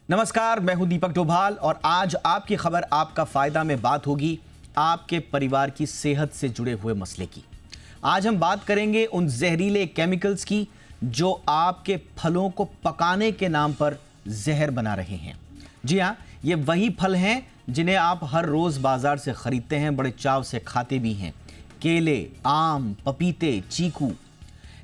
नमस्कार, मैं हूं दीपक डोभाल और आज आपकी खबर आपका फायदा में बात होगी आपके परिवार की सेहत से जुड़े हुए मसले की। आज हम बात करेंगे उन जहरीले केमिकल्स की जो आपके फलों को पकाने के नाम पर जहर बना रहे हैं। जी हाँ, ये वही फल हैं जिन्हें आप हर रोज बाजार से खरीदते हैं, बड़े चाव से खाते भी हैं। केले, आम, पपीते, चीकू।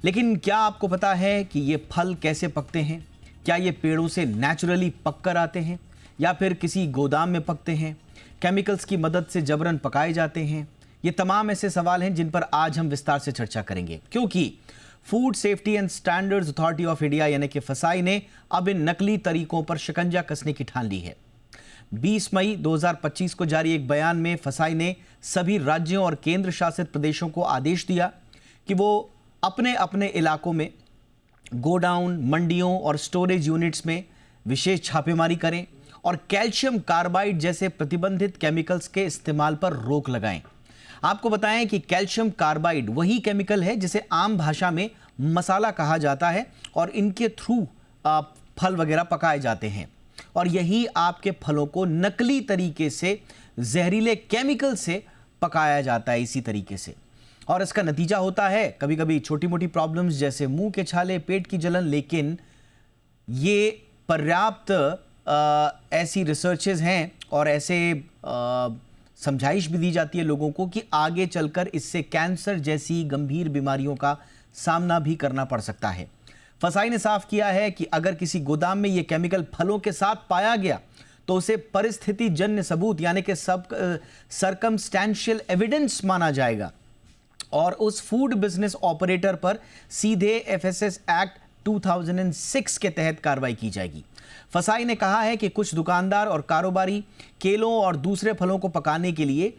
लेकिन क्या आपको पता है कि ये फल कैसे पकते हैं? क्या ये पेड़ों से नेचुरली पक कर आते हैं या फिर किसी गोदाम में पकते हैं? केमिकल्स की मदद से जबरन पकाए जाते हैं? ये तमाम ऐसे सवाल हैं जिन पर आज हम विस्तार से चर्चा करेंगे, क्योंकि food safety and standards authority of India यानी कि फसाई ने अब इन नकली तरीकों पर शिकंजा कसने की ठान ली है। 20 मई 2025 को जारी एक बयान में फसाई ने सभी राज्यों और केंद्र शासित प्रदेशों को आदेश दिया कि वो अपने अपने इलाकों में गोडाउन, मंडियों और स्टोरेज यूनिट्स में विशेष छापेमारी करें और कैल्शियम कार्बाइड जैसे प्रतिबंधित केमिकल्स के इस्तेमाल पर रोक लगाएं। आपको बताएं कि कैल्शियम कार्बाइड वही केमिकल है जिसे आम भाषा में मसाला कहा जाता है और इनके थ्रू फल वगैरह पकाए जाते हैं और यही आपके फलों को नकली तरीके से जहरीले केमिकल से पकाया जाता है इसी तरीके से। और इसका नतीजा होता है कभी कभी छोटी मोटी प्रॉब्लम्स जैसे मुंह के छाले, पेट की जलन। लेकिन ये पर्याप्त ऐसी रिसर्चेज हैं और ऐसे समझाइश भी दी जाती है लोगों को कि आगे चलकर इससे कैंसर जैसी गंभीर बीमारियों का सामना भी करना पड़ सकता है। फसाई ने साफ किया है कि अगर किसी गोदाम में ये केमिकल फलों के साथ पाया गया तो उसे परिस्थिति जन्य सबूत यानी कि सर्कमस्टेंशियल एविडेंस माना जाएगा और उस फूड बिजनेस ऑपरेटर पर सीधे एफएसएस एक्ट 2006 के तहत कार्रवाई की जाएगी। फसाई ने कहा है कि कुछ दुकानदार और कारोबारी केलों और दूसरे फलों को पकाने के लिए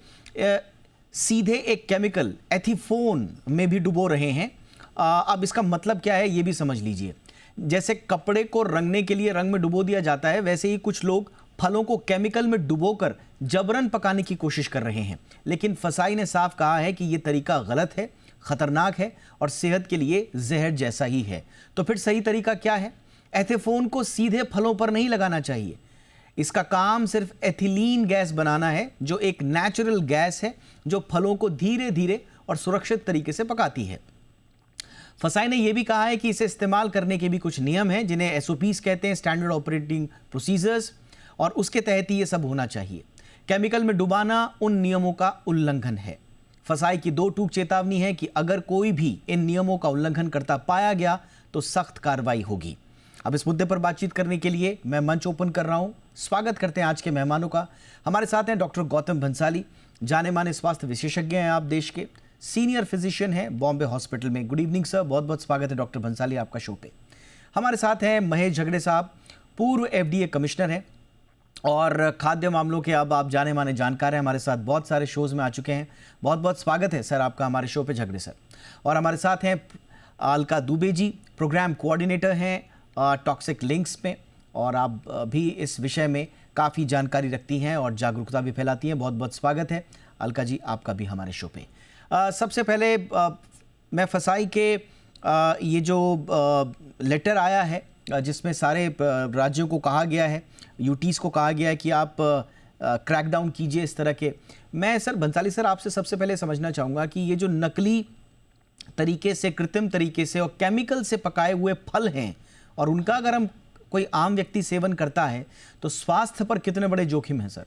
सीधे एक केमिकल एथिफोन में भी डुबो रहे हैं। अब इसका मतलब क्या है ये भी समझ लीजिए। जैसे कपड़े को रंगने के लिए रंग में डुबो दिया जाता है, वैसे ही कुछ लोग फलों को केमिकल में डुबोकर जबरन पकाने की कोशिश कर रहे हैं। लेकिन फसाई ने साफ कहा है कि यह तरीका गलत है, खतरनाक है और सेहत के लिए जहर जैसा ही है। तो फिर सही तरीका क्या है? एथिफोन को सीधे फलों पर नहीं लगाना चाहिए। इसका काम सिर्फ एथिलीन गैस बनाना है, जो एक नेचुरल गैस है जो फलों को धीरे धीरे और सुरक्षित तरीके से पकाती है। फसाई ने यह भी कहा है कि इसे इस्तेमाल करने के भी कुछ नियम हैं जिन्हें एसओपीज कहते हैं, स्टैंडर्ड ऑपरेटिंग प्रोसीजर्स, और उसके तहत ही ये सब होना चाहिए। केमिकल में डुबाना उन नियमों का उल्लंघन है। फसाई की 2 टूक चेतावनी है कि अगर कोई भी इन नियमों का उल्लंघन करता पाया गया तो सख्त कार्रवाई होगी। अब इस मुद्दे पर बातचीत करने के लिए मैं मंच ओपन कर रहा हूं। स्वागत करते हैं आज के मेहमानों का। हमारे साथ हैं डॉक्टर गौतम भंसाली, जाने माने स्वास्थ्य विशेषज्ञ हैं, आप देश के सीनियर फिजिशियन हैं बॉम्बे हॉस्पिटल में। गुड इवनिंग सर, बहुत बहुत स्वागत है डॉक्टर भंसाली आपका शो पे। हमारे साथ हैं महेश झगड़े साहब, पूर्व एफडीए कमिश्नर हैं और खाद्य मामलों के अब आप जाने माने जानकार हैं, हमारे साथ बहुत सारे शोज में आ चुके हैं। बहुत बहुत स्वागत है सर आपका हमारे शो पे झगड़े सर। और हमारे साथ हैं अलका दुबे जी, प्रोग्राम कोऑर्डिनेटर हैं टॉक्सिक लिंक्स में और आप भी इस विषय में काफ़ी जानकारी रखती हैं और जागरूकता भी फैलाती हैं। बहुत बहुत स्वागत है अलका जी आपका भी हमारे शो पे। सबसे पहले मैं फसाई के ये जो लेटर आया है जिसमें सारे राज्यों को कहा गया है, यूटीज़ को कहा गया है कि आप क्रैकडाउन कीजिए इस तरह के। मैं सर भंसाली सर आपसे सबसे पहले समझना चाहूँगा कि ये जो नकली तरीके से, कृत्रिम तरीके से और केमिकल से पकाए हुए फल हैं और उनका अगर हम कोई आम व्यक्ति सेवन करता है तो स्वास्थ्य पर कितने बड़े जोखिम हैं सर?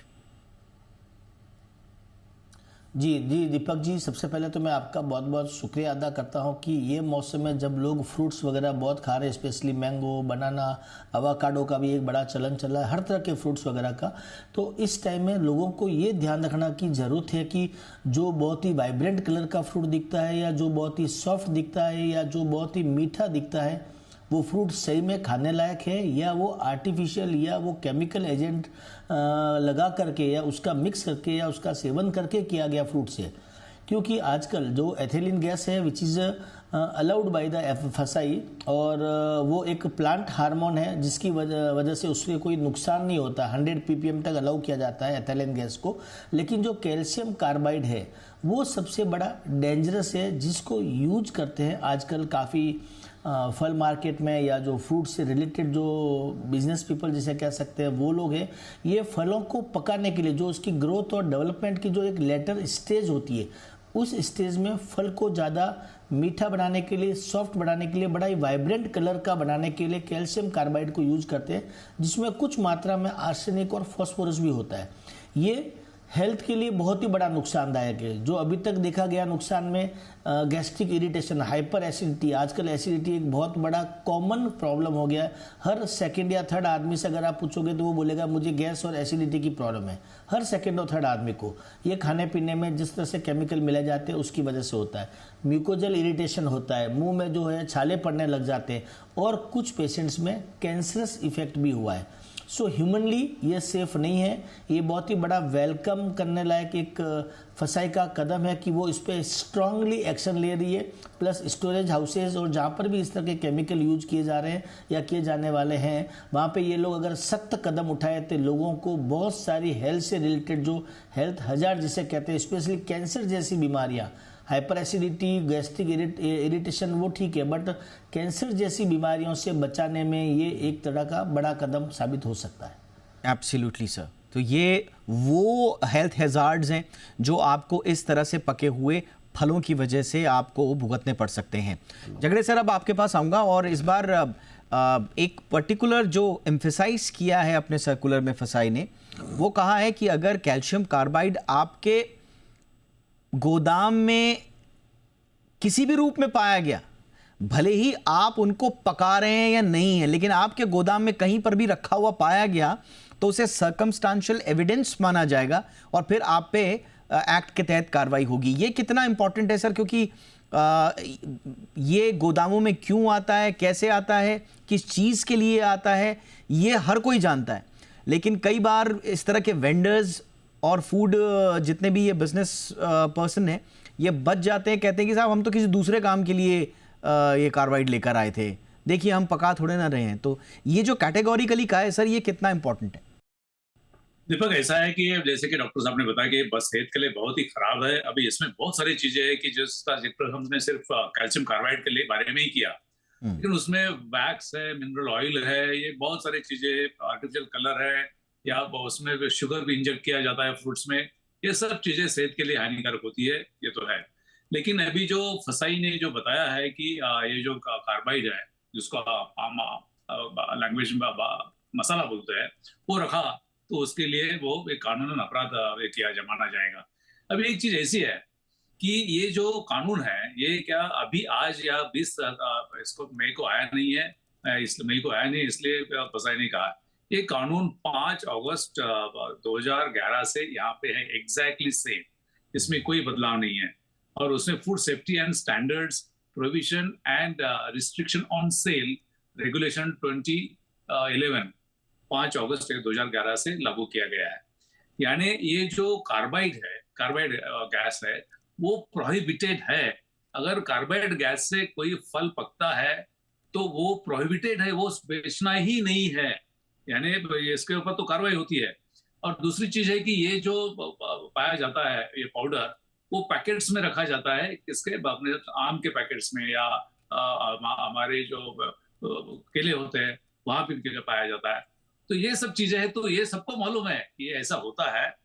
जी दीपक जी, सबसे पहले तो मैं आपका बहुत बहुत शुक्रिया अदा करता हूं कि ये मौसम में जब लोग फ्रूट्स वगैरह बहुत खा रहे हैं, स्पेशली मैंगो, बनाना, अवाकाडो का भी एक बड़ा चलन चला है, हर तरह के फ्रूट्स वगैरह का। तो इस टाइम में लोगों को ये ध्यान रखना की ज़रूरत है कि जो बहुत ही वाइब्रेंट कलर का फ्रूट दिखता है या जो बहुत ही सॉफ्ट दिखता है या जो बहुत ही मीठा दिखता है, वो फ्रूट सही में खाने लायक है या वो आर्टिफिशियल या वो केमिकल एजेंट लगा करके या उसका मिक्स करके या उसका सेवन करके किया गया फ्रूट से। क्योंकि आजकल जो एथिलीन गैस है which is allowed by the फसाई और वो एक प्लांट हार्मोन है जिसकी वजह से उससे कोई नुकसान नहीं होता। 100 ppm तक अलाउ किया जाता है एथिलीन गैस को। लेकिन जो कैल्शियम कार्बाइड है वो सबसे बड़ा डेंजरस है जिसको यूज करते हैं आजकल काफ़ी फल मार्केट में या जो फ्रूट से रिलेटेड जो बिजनेस पीपल जिसे कह सकते हैं वो लोग हैं, ये फलों को पकाने के लिए जो उसकी ग्रोथ और डेवलपमेंट की जो एक लेटर स्टेज होती है, उस स्टेज में फल को ज़्यादा मीठा बनाने के लिए, सॉफ्ट बनाने के लिए, बड़ा ही वाइब्रेंट कलर का बनाने के लिए कैल्शियम कार्बाइड को यूज करते हैं, जिसमें कुछ मात्रा में आर्सेनिक और फॉस्फोरस भी होता है। ये हेल्थ के लिए बहुत ही बड़ा नुकसानदायक है। जो अभी तक देखा गया नुकसान में गैस्ट्रिक इरिटेशन, हाइपर एसिडिटी, आजकल एसिडिटी एक बहुत बड़ा कॉमन प्रॉब्लम हो गया है। हर सेकंड या थर्ड आदमी से अगर आप पूछोगे तो वो बोलेगा मुझे गैस और एसिडिटी की प्रॉब्लम है। हर सेकंड और थर्ड आदमी को ये खाने पीने में जिस तरह से केमिकल मिले जाते हैं उसकी वजह से होता है। म्यूकोजल इरिटेशन होता है, मुंह में जो है छाले पड़ने लग जाते हैं, और कुछ पेशेंट्स में कैंसरस इफेक्ट भी हुआ है। सो ह्यूमनली ये सेफ नहीं है। ये बहुत ही बड़ा वेलकम करने लायक एक फसाई का कदम है कि वो इस पर स्ट्रांगली एक्शन ले रही है। प्लस स्टोरेज हाउसेज और जहाँ पर भी इस तरह के केमिकल यूज किए जा रहे हैं या किए जाने वाले हैं, वहाँ पे ये लोग अगर सख्त कदम उठाए तो लोगों को बहुत सारी हेल्थ से रिलेटेड जो हेल्थ हजार्ड जिसे कहते हैं, स्पेशली कैंसर जैसी बीमारियाँ, हाइपर एसिडिटी, गैस्ट्रिक इरिटेशन वो ठीक है, बट कैंसर जैसी बीमारियों से बचाने में ये एक तरह का बड़ा कदम साबित हो सकता है। Absolutely sir. तो ये वो हेल्थ हैजार्ड्स हैं जो आपको इस तरह से पके हुए फलों की वजह से आपको भुगतने पड़ सकते हैं। झगड़े सर, अब आपके पास आऊँगा और इस बार एक पर्टिकुलर जो एम्फेसाइज किया है अपने सर्कुलर में फसाई ने, वो कहा है कि अगर कैल्शियम कार्बाइड आपके गोदाम में किसी भी रूप में पाया गया, भले ही आप उनको पका रहे हैं या नहीं है, लेकिन आपके गोदाम में कहीं पर भी रखा हुआ पाया गया तो उसे सर्कमस्टांशियल एविडेंस माना जाएगा और फिर आप पे एक्ट के तहत कार्रवाई होगी। ये कितना इंपॉर्टेंट है सर, क्योंकि ये गोदामों में क्यों आता है, कैसे आता है, किस चीज़ के लिए आता है, ये हर कोई जानता है, लेकिन कई बार इस तरह के वेंडर्स और फूड जितने भी ये बिजनेस पर्सन हैं, ये बच जाते हैं, कहते हैं कि साहब हम तो किसी दूसरे काम के लिए ये कार्बाइड लेकर आए थे, देखिए हम पका थोड़े ना रहे हैं। तो ये जो कैटेगोरिकली का है सर, ये कितना इंपॉर्टेंट है? दीपक, ऐसा है कि जैसे कि डॉक्टर साहब ने बताया कि बस सेहत के लिए बहुत ही खराब है। अभी इसमें बहुत सारी चीजें हैं कि जिसका जिक्र हमने सिर्फ कैल्शियम कार्बाइड के लिए बारे में ही किया, लेकिन उसमें वैक्स है, मिनरल ऑयल है, ये बहुत सारी चीजें, आर्टिफिशियल कलर है, या उसमें शुगर भी इंजेक्ट किया जाता है फ्रूट्स में। ये सब चीजें सेहत के लिए हानिकारक होती है, ये तो है। लेकिन अभी जो फसाई ने जो बताया है कि ये जो कार्बाइड है, जिसको लैंग्वेज में मसाला बोलते हैं, वो रखा तो उसके लिए वो एक कानूनन अपराध किया माना जाएगा। अभी एक चीज ऐसी है कि ये जो कानून है, ये क्या अभी आज या 20 इसको मई को आया नहीं है, इसलिए मई को आया नहीं, इसलिए फसाई ने कहा। ये कानून 5 अगस्त 2011 से यहाँ पे है, एग्जैक्टली सेम, इसमें कोई बदलाव नहीं है। और उसमें food safety and standards provision and restriction on sale regulation 2011 5 अगस्त 2011 से लागू किया गया है। यानी ये जो कार्बाइड गैस है, वो प्रोहिबिटेड है। अगर कार्बाइड गैस से कोई फल पकता है तो वो प्रोहिबिटेड है, वो बेचना ही नहीं है, यानी इसके ऊपर तो कार्रवाई होती है। और दूसरी चीज है कि ये जो पाया जाता है, ये पाउडर, वो पैकेट्स में रखा जाता है, किसके अपने आम के पैकेट्स में, या हमारे जो केले होते हैं वहां भी पाया जाता है। तो ये सब चीजें हैं, तो ये सबको मालूम है कि ये ऐसा होता है,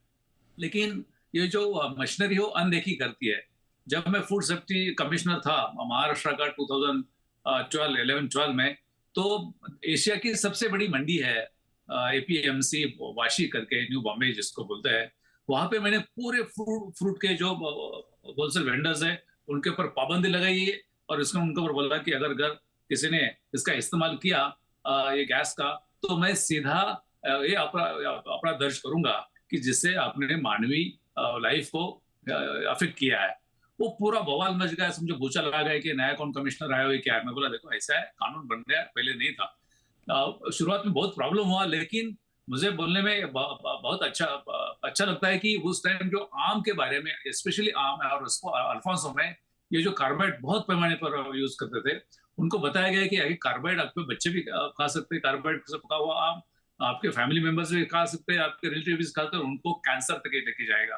लेकिन ये जो मशीनरी हो अनदेखी करती है। जब मैं फूड सेफ्टी कमिश्नर था महाराष्ट्र का 2011-12 में, तो एशिया की सबसे बड़ी मंडी है एपीएमसी वाशी करके, न्यू बॉम्बे जिसको बोलते हैं, वहां पे मैंने पूरे फ्रूट के जो होलसेल वेंडर्स है उनके ऊपर पाबंदी लगाई है, और इसमें उनके ऊपर बोला कि अगर किसी ने इसका इस्तेमाल किया ये गैस का, तो मैं सीधा ये अपराध दर्ज करूंगा कि जिससे आपने मानवीय लाइफ को अफेक्ट किया है। वो पूरा बवाल मच गया, समझो भूचा लगा गया कि नया कौन कमिश्नर आया हुआ क्या है। मैं बोला देखो ऐसा है, कानून बन गया, पहले नहीं था। शुरुआत में बहुत प्रॉब्लम हुआ, लेकिन मुझे बोलने में बहुत अच्छा लगता है कि उस टाइम जो आम के बारे में, स्पेशली आम है और उसको अल्फांसो में ये जो कार्बाइड बहुत पैमाने पर यूज करते थे, उनको बताया गया कि कार्बाइड आपके बच्चे भी खा सकते हैं, कार्बाइड से पका हुआ आम आपके फैमिली मेंबर्स भी खा सकते हैं, आपके रिलेटिव भी खाते हैं, उनको कैंसर तक लेके जाएगा।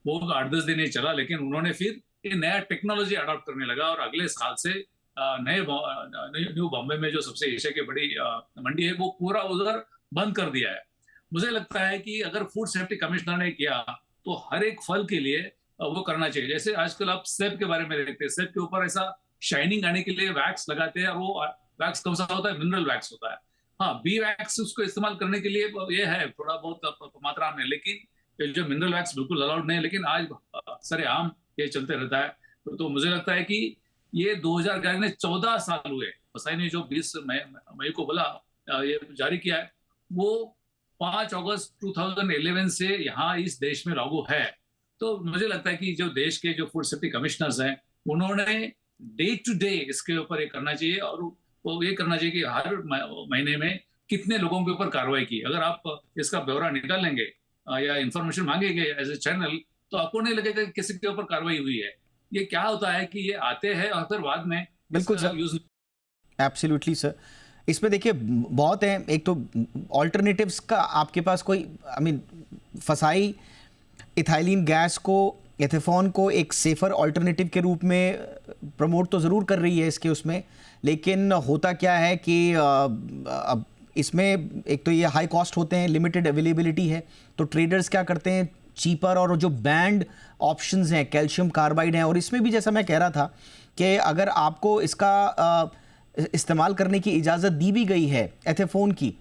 वो 8-10 दिन ही चला, लेकिन उन्होंने फिर ये नया टेक्नोलॉजी अडॉप्ट करने लगा, और अगले साल से न्यू बॉम्बे में जो सबसे एशिया की बड़ी मंडी है, वो पूरा उधर बंद कर दिया है। मुझे लगता है कि अगर फूड सेफ्टी कमिश्नर ने किया तो हर एक फल के लिए वो करना चाहिए। जैसे आजकल आप सेब के बारे में देखते हैं, सेब के ऊपर ऐसा शाइनिंग आने के लिए वैक्स लगाते हैं, और वो वैक्स कौन सा होता है? मिनरल वैक्स होता है। हाँ, बी वैक्स उसको इस्तेमाल करने के लिए ये है थोड़ा बहुत मात्रा में, लेकिन जो मिनरल वैक्स बिल्कुल अलाउड नहीं है। लेकिन आज सरेआम ये चलते रहता है। तो मुझे लगता है कि ये 2011 में 14 साल हुए, फसाई ने जो 20 मई को बोला ये जारी किया है, वो 5 अगस्त 2011 से यहाँ इस देश में लागू है। तो मुझे लगता है कि जो देश के जो फूड सेफ्टी कमिश्नर्स हैं, उन्होंने डे टू डे इसके ऊपर ये करना चाहिए, और वो ये करना चाहिए कि हर महीने में कितने लोगों के ऊपर कार्रवाई की। अगर आप इसका ब्यौरा निकाल लेंगे या इंफॉर्मेशन मांगेंगे एज ए चैनल, तो आपको नहीं लगेगा कि किसी के ऊपर कार्रवाई हुई है। ये क्या होता है कि ये आते हैं और फिर बाद में बिल्कुल सर, एब्सोल्युटली सर। इसमें देखिए बहुत है, एक तो ऑल्टरनेटिव्स का आपके पास कोई फसाई इथाइलिन गैस को, एथेफॉन को एक सेफर ऑल्टरनेटिव के रूप में प्रमोट तो ज़रूर कर रही है इसके उसमें, लेकिन होता क्या है कि अब इसमें एक तो ये हाई कॉस्ट होते हैं, लिमिटेड अवेलेबिलिटी है, तो ट्रेडर्स क्या करते हैं, चीपर और जो बैंड ऑप्शंस हैं कैल्शियम कार्बाइड हैं, और इसमें भी जैसा मैं कह रहा था कि अगर आपको इसका इस्तेमाल करने की इजाज़त दी भी गई है एथेफोन की,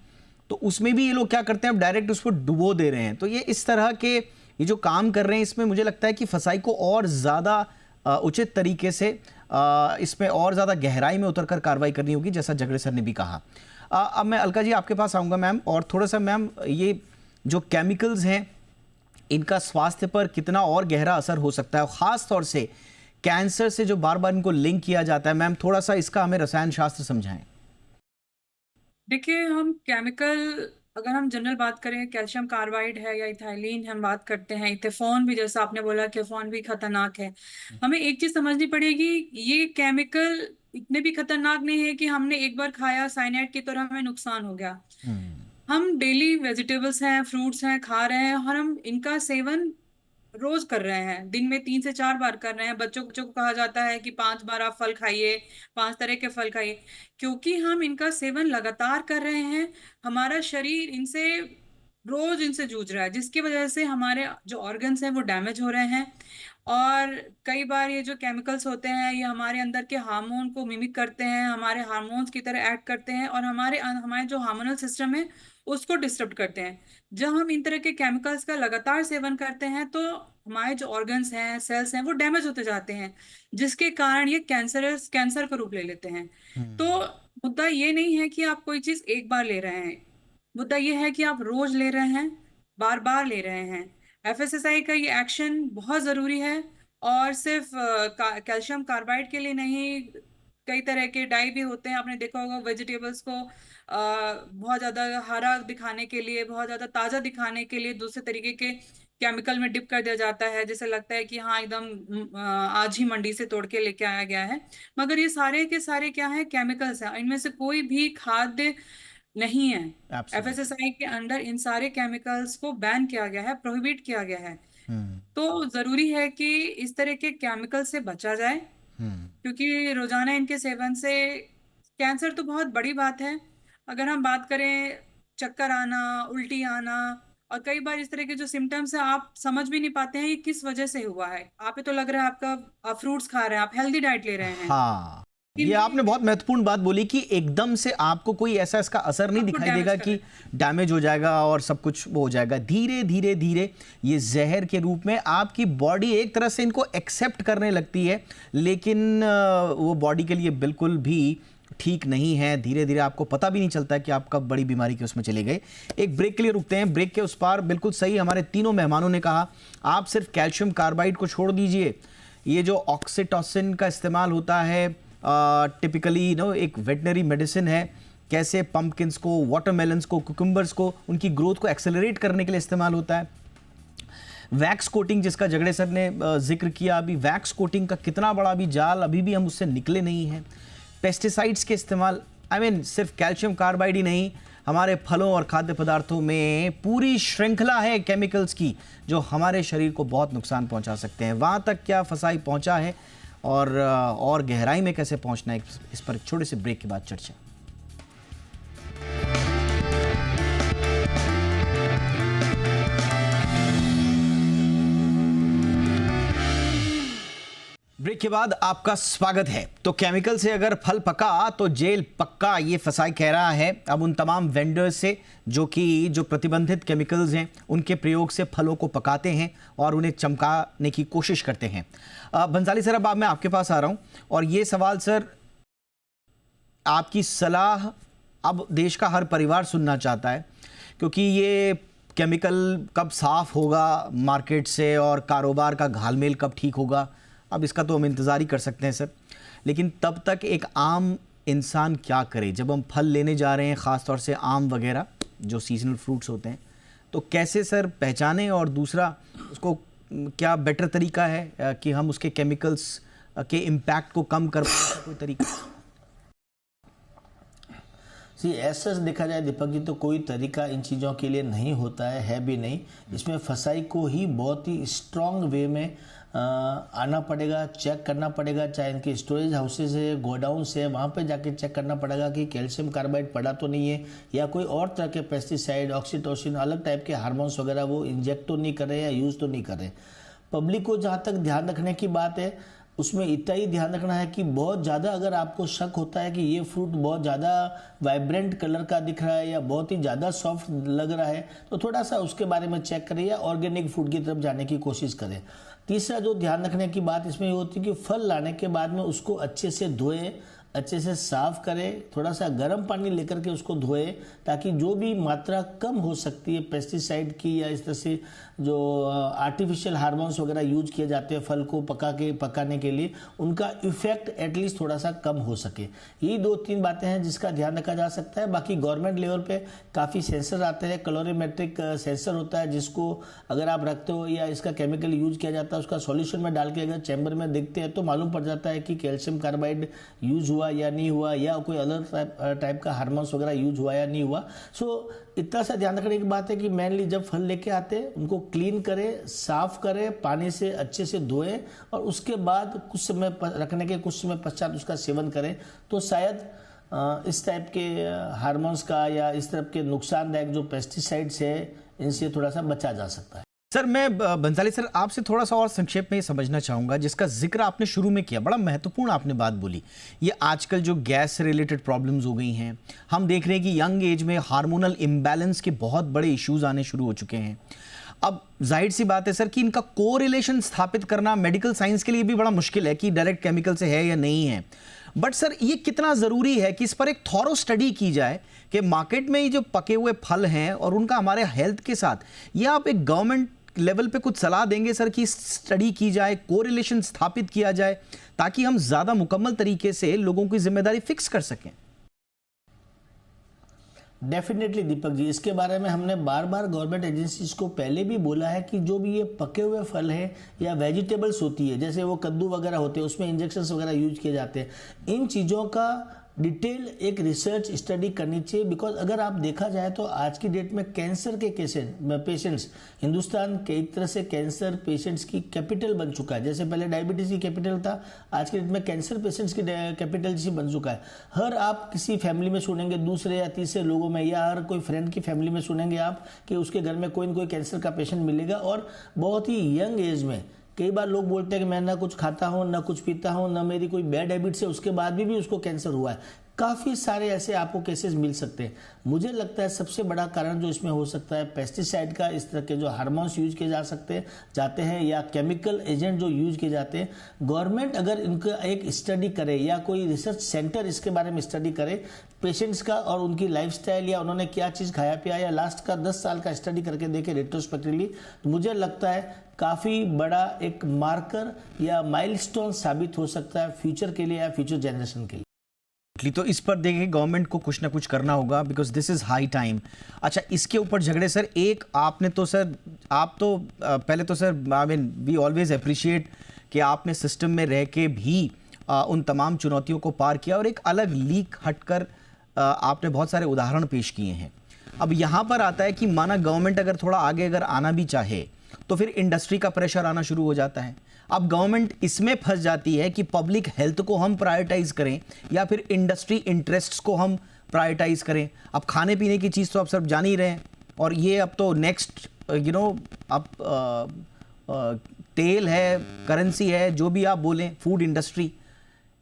तो उसमें भी ये लोग क्या करते हैं, अब डायरेक्ट उसको डुबो दे रहे हैं। तो ये इस तरह के ये जो काम कर रहे हैं, इसमें मुझे लगता है कि फसाई को और ज़्यादा उचित तरीके से इसमें और ज़्यादा गहराई में उतरकर कार्रवाई करनी होगी, जैसा जगड़े सर ने भी कहा। अब मैं अलका जी आपके पास आऊँगा मैम, और थोड़ा सा मैम ये जो केमिकल्स हैं इनका स्वास्थ्य पर कितना और गहरा असर हो सकता है, ख़ास तौर से कैंसर से जो बार बार इनको लिंक किया जाता है, मैम थोड़ा सा इसका हमें रसायन शास्त्र समझाएं। देखिए, हम केमिकल अगर हम जनरल बात करें, कैल्शियम कार्बाइड है या इथाइलिन हम बात करते हैं, इथेफॉन भी जैसा आपने बोला कि इथेफॉन भी खतरनाक है। हमें एक चीज समझनी पड़ेगी, ये केमिकल इतने भी खतरनाक नहीं है कि हमने एक बार खाया साइनाइड की तरह हमें नुकसान हो गया। हम डेली वेजिटेबल्स हैं, फ्रूट्स हैं, खा रहे हैं, और हम इनका सेवन रोज कर रहे हैं, दिन में 3 से 4 बार कर रहे हैं। बच्चों को कहा जाता है कि 5 बार आप फल खाइए, 5 तरह के फल खाइए, क्योंकि हम इनका सेवन लगातार कर रहे हैं। हमारा शरीर रोज इनसे जूझ रहा है, जिसकी वजह से हमारे जो ऑर्गन्स हैं वो डैमेज हो रहे हैं। और कई बार ये जो केमिकल्स होते हैं ये हमारे अंदर के हार्मोन को मिमिक करते हैं, हमारे हार्मोन्स की तरह एक्ट करते हैं, और हमारे जो हार्मोनल सिस्टम है उसको डिस्टर्ब करते हैं। जब हम इन तरह के केमिकल्स का लगातार सेवन करते हैं तो हमारे जो ऑर्गन्स हैं, सेल्स हैं, वो डैमेज होते जाते हैं, जिसके कारण ये कैंसर का रूप ले लेते हैं। तो मुद्दा ये नहीं है कि आप कोई चीज एक बार ले रहे हैं, मुद्दा ये है कि आप रोज ले रहे हैं, बार बार ले रहे हैं। एफएसएसआई का ये एक्शन बहुत जरूरी है, और सिर्फ कैल्शियम कार्बाइड के लिए नहीं, कई तरह के डाई भी होते हैं। आपने देखा होगा वेजिटेबल्स को बहुत ज्यादा हरा दिखाने के लिए, बहुत ज्यादा ताजा दिखाने के लिए दूसरे तरीके के केमिकल में डिप कर दिया जाता है, जिसे लगता है कि हाँ एकदम आज ही मंडी से तोड़ के लेके आया गया है। मगर ये सारे के सारे क्या है, केमिकल्स हैं, इनमें से कोई भी खाद्य नहीं है। एफएसएसआई के अंडर इन सारे केमिकल्स को बैन किया गया है, प्रोहिबिट किया गया है। तो जरूरी है कि इस तरह के केमिकल से बचा जाए, क्योंकि रोजाना इनके सेवन से कैंसर तो बहुत बड़ी बात है। अगर हम बात करें चक्कर आना, उल्टी आना, और कई बार इस तरह के जो सिम्टम्स हैं आप समझ भी नहीं पाते हैं ये किस वजह से हुआ है। आप तो लग रहा है आप फ्रूट्स खा रहे हैं, आप हेल्दी डाइट ले रहे हैं। हाँ, ये आपने बहुत महत्वपूर्ण बात बोली कि एकदम से आपको कोई ऐसा इसका असर नहीं दिखाई देगा कि डैमेज हो जाएगा और सब कुछ वो हो जाएगा। धीरे धीरे धीरे ये जहर के रूप में आपकी बॉडी एक तरह से इनको एक्सेप्ट करने लगती है, लेकिन वो बॉडी के लिए बिल्कुल भी ठीक नहीं है। धीरे धीरे आपको पता भी नहीं चलता है कि आप कब बड़ी बीमारी के उसमें चले गए। एक ब्रेक के लिए रुकते हैं। ब्रेक के उस पार बिल्कुल सही हमारे तीनों मेहमानों ने कहा, आप सिर्फ कैल्शियम कार्बाइड को छोड़ दीजिए, ये जो ऑक्सीटोसिन का इस्तेमाल होता है टिपिकली एक वेटनरी मेडिसिन है, कैसे पंपकिन्स को, वाटरमेलन्स को, कुकुम्बर्स को, उनकी ग्रोथ को एक्सेलरेट करने के लिए इस्तेमाल होता है। वैक्स कोटिंग जिसका जगड़े सर ने जिक्र किया, अभी वैक्स कोटिंग का कितना बड़ा भी जाल अभी भी हम उससे निकले नहीं हैं। पेस्टिसाइड्स के इस्तेमाल, सिर्फ कैल्शियम कार्बाइड ही नहीं, हमारे फलों और खाद्य पदार्थों में पूरी श्रृंखला है केमिकल्स की जो हमारे शरीर को बहुत नुकसान पहुंचा सकते हैं। वहाँ तक क्या फसाई पहुंचा है और गहराई में कैसे पहुंचना है, इस पर एक छोटे से ब्रेक के बाद चर्चा। ब्रेक के बाद आपका स्वागत है। तो केमिकल से अगर फल पका तो जेल पक्का, ये फसाई कह रहा है अब उन तमाम वेंडर्स से जो प्रतिबंधित केमिकल्स हैं उनके प्रयोग से फलों को पकाते हैं और उन्हें चमकाने की कोशिश करते हैं। बंसाली सर, अब मैं आपके पास आ रहा हूं और ये सवाल सर, आपकी सलाह अब देश का हर परिवार सुनना चाहता है, क्योंकि ये केमिकल कब साफ होगा मार्केट से और कारोबार का घालमेल कब ठीक होगा, अब इसका तो हम इंतज़ार ही कर सकते हैं सर। लेकिन तब तक एक आम इंसान क्या करे जब हम फल लेने जा रहे हैं, ख़ास तौर से आम वगैरह जो सीजनल फ्रूट्स होते हैं, तो कैसे सर पहचानें, और दूसरा उसको क्या बेटर तरीका है कि हम उसके केमिकल्स के इम्पैक्ट को कम कर पाए, कोई तरीका? ऐसा देखा जाए दीपक जी तो कोई तरीका इन चीज़ों के लिए नहीं होता है भी नहीं। इसमें फसाई को ही बहुत ही स्ट्रॉन्ग वे में आना पड़ेगा, चेक करना पड़ेगा, चाहे इनके स्टोरेज हाउसेज है, गोडाउन है, वहाँ पे जाके चेक करना पड़ेगा कि कैल्शियम कार्बाइड पड़ा तो नहीं है, या कोई और तरह के पेस्टिसाइड, ऑक्सीटोसिन, अलग टाइप के हार्मोन्स वगैरह वो इंजेक्ट तो नहीं कर रहे या यूज़ तो नहीं कर रहे। पब्लिक को जहाँ तक ध्यान रखने की बात है, उसमें इतना ही ध्यान रखना है कि बहुत ज़्यादा अगर आपको शक होता है कि ये फ्रूट बहुत ज़्यादा वाइब्रेंट कलर का दिख रहा है या बहुत ही ज़्यादा सॉफ्ट लग रहा है, तो थोड़ा सा उसके बारे में चेक करें या ऑर्गेनिक फूड की तरफ जाने की कोशिश करें। तीसरा जो ध्यान रखने की बात इसमें ये होती है कि फल लाने के बाद में उसको अच्छे से धोएं, अच्छे से साफ करें, थोड़ा सा गर्म पानी लेकर के उसको धोएं, ताकि जो भी मात्रा कम हो सकती है पेस्टिसाइड की या इस तरह से जो आर्टिफिशियल हार्मोन्स वगैरह यूज किए जाते हैं फल को पकाने के लिए, उनका इफेक्ट एटलीस्ट थोड़ा सा कम हो सके। यही 2-3 बातें हैं जिसका ध्यान रखा जा सकता है। बाकी गवर्नमेंट लेवल पे काफ़ी सेंसर आते हैं, कैलोरीमेट्रिक सेंसर होता है जिसको अगर आप रखते हो या इसका केमिकल यूज किया जाता है, उसका सॉल्यूशन में डाल के अगर चैम्बर में देखते हैं तो मालूम पड़ जाता है कि कैल्शियम कार्बाइड यूज हुआ या नहीं हुआ, या कोई अलग टाइप का हार्मोन्स वगैरह यूज हुआ या नहीं हुआ। सो इतना सा ध्यान रखने की बात है कि मेनली जब फल लेके आते हैं उनको क्लीन करें, साफ करें, पानी से अच्छे से धोएं और उसके बाद कुछ समय रखने के कुछ समय पश्चात उसका सेवन करें, तो शायद इस टाइप के हार्मोन्स का या इस तरह के नुकसानदायक जो पेस्टिसाइड्स है इनसे थोड़ा सा बचा जा सकता है। सर, मैं बंसाली सर आपसे थोड़ा सा और संक्षेप में समझना चाहूँगा, जिसका जिक्र आपने शुरू में किया, बड़ा महत्वपूर्ण आपने बात बोली। ये आजकल जो गैस से रिलेटेड प्रॉब्लम्स हो गई हैं, हम देख रहे हैं कि यंग एज में हार्मोनल इम्बैलेंस के बहुत बड़े इश्यूज आने शुरू हो चुके हैं। अब जाहिर सी बात है सर कि इनका कोरिलेशन स्थापित करना मेडिकल साइंस के लिए भी बड़ा मुश्किल है कि डायरेक्ट केमिकल से है या नहीं है। बट सर, ये कितना ज़रूरी है कि इस पर एक थॉरो स्टडी की जाए कि मार्केट में ये जो पके हुए फल हैं और उनका हमारे हेल्थ के साथ, ये आप एक गवर्नमेंट लेवल पे कुछ सलाह देंगे सर कि स्टडी की जाए, कोरिलेशन स्थापित किया जाए, ताकि हम ज़्यादा मुकम्मल तरीके से लोगों की जिम्मेदारी फिक्स कर सकें? डेफिनेटली दीपक जी, इसके बारे में हमने बार बार गवर्नमेंट एजेंसीज को पहले भी बोला है कि जो भी ये पके हुए फल है या वेजिटेबल्स होती है, जैसे वो कद्दू वगैरह होते हैं, उसमें इंजेक्शंस वगैरह यूज किए जाते हैं, इन चीज़ों का डिटेल एक रिसर्च स्टडी करनी चाहिए। बिकॉज अगर आप देखा जाए तो आज की डेट में कैंसर के पेशेंट्स, हिंदुस्तान कई तरह से कैंसर पेशेंट्स की कैपिटल बन चुका है। जैसे पहले डायबिटीज की कैपिटल था, आज की डेट में कैंसर पेशेंट्स की कैपिटल जैसी बन चुका है। हर आप किसी फैमिली में सुनेंगे, दूसरे या तीसरे लोगों में, या हर कोई फ्रेंड की फैमिली में सुनेंगे आप कि उसके घर में कोई न कोई कैंसर का पेशेंट मिलेगा, और बहुत ही यंग एज में। कई बार लोग बोलते हैं कि मैं ना कुछ खाता हूँ, ना कुछ पीता हूँ, ना मेरी कोई बैड हैबिट्स है, उसके बाद भी उसको कैंसर हुआ है। काफ़ी सारे ऐसे आपको केसेस मिल सकते हैं। मुझे लगता है सबसे बड़ा कारण जो इसमें हो सकता है पेस्टिसाइड का, इस तरह के जो हार्मोन्स यूज किए जाते हैं या केमिकल एजेंट जो यूज किए जाते हैं। गवर्नमेंट अगर इनका एक स्टडी करे या कोई रिसर्च सेंटर इसके बारे में स्टडी करे पेशेंट्स का और उनकी लाइफस्टाइल या उन्होंने क्या चीज़ खाया पिया या लास्ट का 10 साल का स्टडी करके देखे रेट्रोस्पेक्टिवली, तो मुझे लगता है काफ़ी बड़ा एक मार्कर या माइलस्टोन साबित हो सकता है फ्यूचर के लिए या फ्यूचर जनरेशन के लिए। तो इस पर देखें गवर्नमेंट को कुछ ना कुछ करना होगा, because this is high time. अच्छा, इसके ऊपर झगड़े सर, एक आपने तो सर, आप तो पहले तो sir, I mean we always appreciate कि आपने सिस्टम में रह के भी उन तमाम चुनौतियों को पार किया और एक अलग लीक हटकर आपने बहुत सारे उदाहरण पेश किए हैं। अब यहाँ पर आता है कि माना गवर्नमेंट अगर थोड़ा आगे अगर आना भी चाहे तो फिर इंडस्ट्री का प्रेशर आना शुरू हो जाता है। अब गवर्नमेंट इसमें फंस जाती है कि पब्लिक हेल्थ को हम प्रायोरिटाइज करें या फिर इंडस्ट्री इंटरेस्ट्स को हम प्रायोरिटाइज करें। अब खाने पीने की चीज़ तो आप सब जान ही रहे हैं, और ये अब तो नेक्स्ट अब तेल है, करेंसी है, जो भी आप बोलें, फूड इंडस्ट्री,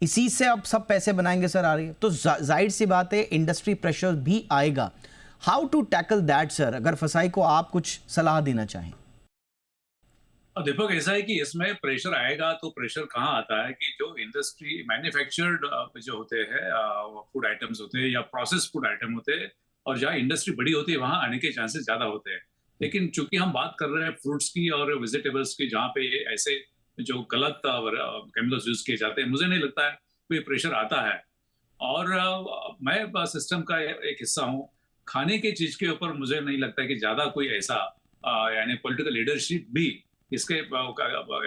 इसी से अब सब पैसे बनाएंगे सर आ रही है, तो जाहिर सी बात है इंडस्ट्री प्रेशर भी आएगा। How to tackle that sir, अगर फसाई को आप कुछ सलाह देना चाहें? और दीपक, ऐसा है कि इसमें प्रेशर आएगा तो प्रेशर कहाँ आता है कि जो इंडस्ट्री मैन्युफैक्चर्ड जो होते हैं फूड आइटम्स होते हैं या प्रोसेस फूड आइटम होते हैं, और जहाँ इंडस्ट्री बड़ी होती है वहाँ आने के चांसेस ज्यादा होते हैं। लेकिन चूंकि हम बात कर रहे हैं फ्रूट्स की और वेजिटेबल्स की, जहाँ पे ये ऐसे जो गलत केमिकल्स यूज किए जाते हैं, मुझे नहीं लगता है कोई प्रेशर आता है। और मैं सिस्टम का एक हिस्सा हूँ। खाने की चीज के ऊपर मुझे नहीं लगता कि ज्यादा कोई ऐसा यानी पॉलिटिकल लीडरशिप भी इसके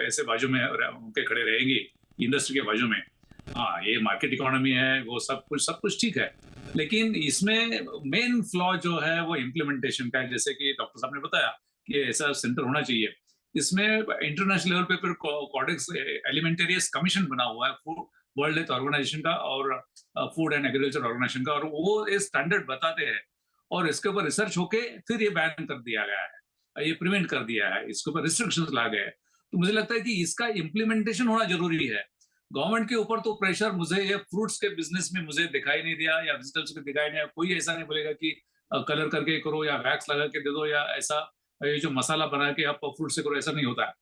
ऐसे बाजू में उनके खड़े रहेंगी, इंडस्ट्री के बाजू में। हाँ, ये मार्केट इकोनॉमी है, वो सब कुछ ठीक है, लेकिन इसमें मेन फ्लॉ जो है वो इम्प्लीमेंटेशन का है। जैसे कि डॉक्टर साहब ने बताया कि ऐसा सेंटर होना चाहिए। इसमें इंटरनेशनल लेवल पे फिर कॉडेक्स एलिमेंटेरियस कमीशन बना हुआ है वर्ल्ड हेल्थ ऑर्गेनाइजेशन का और फूड एंड एग्रीकल्चर ऑर्गेनाइजेशन का, और वो ये स्टैंडर्ड बताते हैं और इसके ऊपर रिसर्च होके फिर ये बैन कर दिया गया है, ये प्रिवेंट कर दिया है, इसके ऊपर रिस्ट्रिक्शंस ला गए। तो मुझे लगता है कि इसका इम्प्लीमेंटेशन होना जरूरी है। गवर्नमेंट के ऊपर तो प्रेशर मुझे ये फ्रूट्स के बिजनेस में मुझे दिखाई नहीं दिया, या वेजिटेबल्स में दिखाई नहीं दिया। कोई ऐसा नहीं बोलेगा कि कलर करके करो या वैक्स लगा के दे दो या ऐसा ये जो मसाला बना के आप फ्रूट से करो, ऐसा नहीं होता है।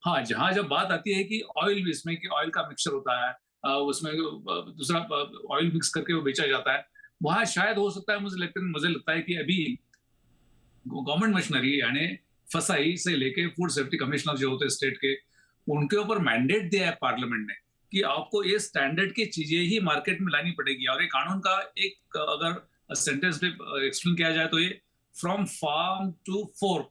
हाँ, जहां जब बात आती है कि ऑयल भी, इसमें कि ऑयल का मिक्सचर होता है, उसमें दूसरा ऑयल मिक्स करके वो बेचा जाता है, वहां शायद हो सकता है। मुझे लगता है कि अभी गवर्नमेंट मशीनरी यानी फसाई से लेके फूड सेफ्टी कमिश्नर जो होते हैं स्टेट के, उनके ऊपर मैंडेट दिया है पार्लियामेंट ने कि आपको ये स्टैंडर्ड की चीजें ही मार्केट में लानी पड़ेगी। और ये कानून का एक अगर सेंटेंस पे एक्सप्लेन किया जाए तो ये from farm to fork,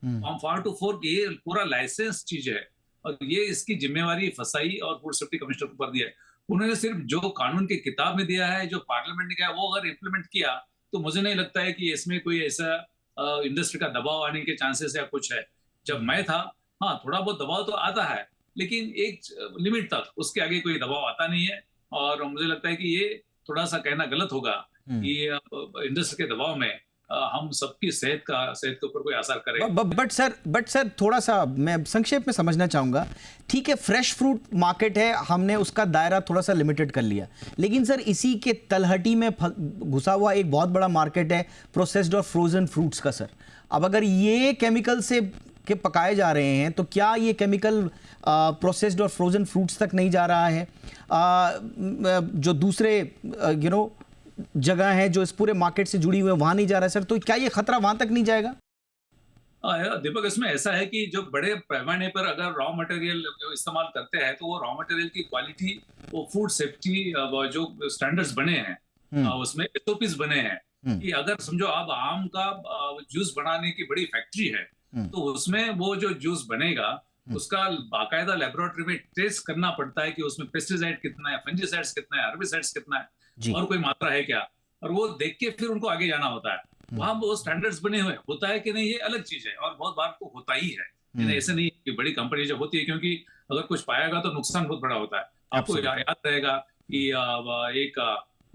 from farm to fork, ये पूरा लाइसेंस चीज है, और ये इसकी जिम्मेवारी फसाई और फूड सेफ्टी कमिश्नर को ऊपर दिया है। उन्होंने सिर्फ जो कानून की किताब में दिया है, जो पार्लियामेंट ने कहा, वो अगर इम्प्लीमेंट किया तो मुझे नहीं लगता है कि इसमें कोई ऐसा इंडस्ट्री का दबाव आने के चांसेस या कुछ है। जब मैं था, हाँ, थोड़ा बहुत दबाव तो आता है, लेकिन एक लिमिट तक, उसके आगे कोई दबाव आता नहीं है। और मुझे लगता है कि ये थोड़ा सा कहना गलत होगा कि इंडस्ट्री के दबाव में हम सबकी सेहत के ऊपर कोई असर करे। बट सर थोड़ा सा मैं संक्षेप में समझना चाहूंगा। ठीक है, फ्रेश फ्रूट मार्केट है, हमने उसका दायरा थोड़ा सा लिमिटेड कर लिया, लेकिन सर इसी के तलहटी में घुसा हुआ एक बहुत बड़ा मार्केट है प्रोसेस्ड और फ्रोजन फ्रूट्स का सर। अब अगर ये केमिकल से के पकाए जा रहे हैं तो क्या ये केमिकल प्रोसेस्ड और फ्रोजन फ्रूट्स तक नहीं जा रहा है? जो दूसरे जगह है जो इस पूरे मार्केट से जुड़ी हुई है वहां नहीं जा रहा है सर, तो क्या ये खतरा वहां तक नहीं जाएगा? दीपक, इसमें ऐसा है कि जो बड़े पैमाने पर अगर रॉ मटेरियल इस्तेमाल करते हैं तो वो रॉ मटेरियल की क्वालिटी, वो फूड सेफ्टी जो स्टैंडर्ड्स बने हैं उसमें एसओपीज बने हैं कि अगर समझो आप आम का जूस बनाने की बड़ी फैक्ट्री है, तो उसमें वो जो जूस बनेगा उसका बाकायदा लेबोरेटरी में टेस्ट करना पड़ता है कि उसमें पेस्टिसाइड कितना है, फंजीसाइड्स कितना है, हर्बिसाइड्स कितना है और कोई मात्रा है क्या, और वो देख के फिर उनको आगे जाना होता है। वहां वो स्टैंडर्ड्स बने हुए होता है कि नहीं, ये अलग चीज है, और बहुत बार तो होता ही है। ऐसे नहीं कि बड़ी कंपनी जब होती है, क्योंकि अगर कुछ पाएगा तो नुकसान बहुत बड़ा होता है। आपको याद रहेगा कि एक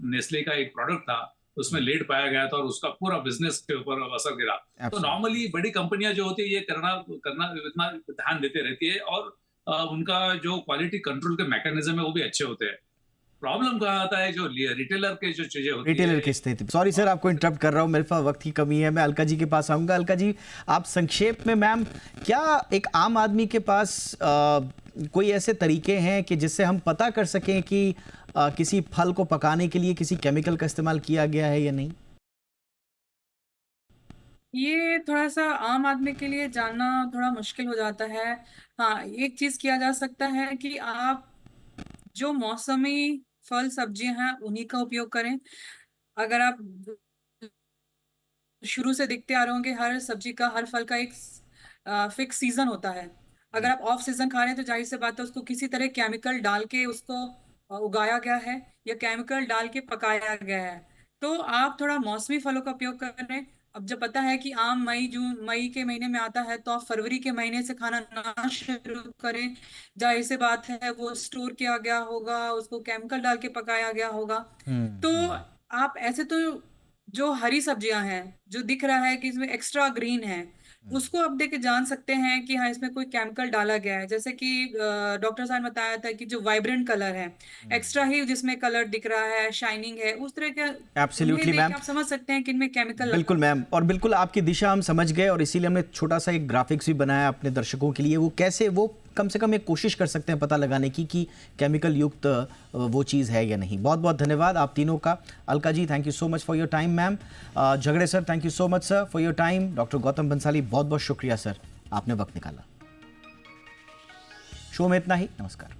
नेस्ले का एक प्रोडक्ट था, उसमें लेड पाया गया था और उसका पूरा बिजनेस के ऊपर असर गिरा। तो नॉर्मली बड़ी कंपनियां जो होती है ये करना इतना ध्यान देते रहती है, और उनका जो क्वालिटी कंट्रोल के मैकेनिज्म है वो भी अच्छे होते हैं। प्रॉब्लम कहाँ आता है, जो रिटेलर के जो चीजें होती है, रिटेलर की स्थिति। सॉरी सर, आपको इंटरप्ट कर रहा हूँ, मेरे पास वक्त की कमी है। मैं अलका जी के पास आऊंगा। अलका जी, आप संक्षेप में, मैम, क्या एक आम आदमी के पास कोई ऐसे तरीके हैं कि जिससे हम पता कर सकें कि किसी फल को पकाने के लिए किसी केमिकल का इस्तेमाल किया गया है या नहीं? ये थोड़ा सा आम आदमी के लिए जानना थोड़ा मुश्किल हो जाता है। हाँ, एक चीज किया जा सकता है कि आप जो मौसमी फल सब्जियां हैं उन्हीं का उपयोग करें। अगर आप शुरू से देखते आ रहे होंगे, हर सब्जी का, हर फल का एक फिक्स सीजन होता है। अगर आप ऑफ सीजन खा रहे हैं तो जाहिर सी बात है उसको किसी तरह केमिकल डाल के उसको उगाया गया है या केमिकल डाल के पकाया गया है। तो आप थोड़ा मौसमी फलों का उपयोग करें। अब जब पता है कि आम मई के महीने में आता है, तो आप फरवरी के महीने से खाना ना शुरू करें। जाहिर सी बात है वो स्टोर किया गया होगा, उसको केमिकल डाल के पकाया गया होगा। तो आप ऐसे तो जो हरी सब्जियां हैं, जो दिख रहा है कि इसमें एक्स्ट्रा ग्रीन है, उसको आप देख के जान सकते हैं कि हाँ इसमें कोई केमिकल डाला गया है। जैसे कि डॉक्टर साहब ने बताया था कि जो वाइब्रेंट कलर है, एक्स्ट्रा ही जिसमें कलर दिख रहा है, शाइनिंग है, उस तरह के उन्हें एब्सोल्युटली देख मैम। के आप समझ सकते हैं कि इनमें केमिकल बिल्कुल मैम, और बिल्कुल आपकी दिशा हम समझ गए, और इसीलिए हमने छोटा सा एक ग्राफिक्स भी बनाया अपने दर्शकों के लिए। वो कैसे वो कम से कम एक कोशिश कर सकते हैं पता लगाने की कि केमिकल युक्त वो चीज़ है या नहीं। बहुत बहुत धन्यवाद आप तीनों का। Alka ji, thank you so much for your time ma'am. झगड़े sir, thank you so much sir for your time. Doctor Gautam Bansali, बहुत बहुत शुक्रिया सर, आपने वक्त निकाला। शो में इतना ही, नमस्कार।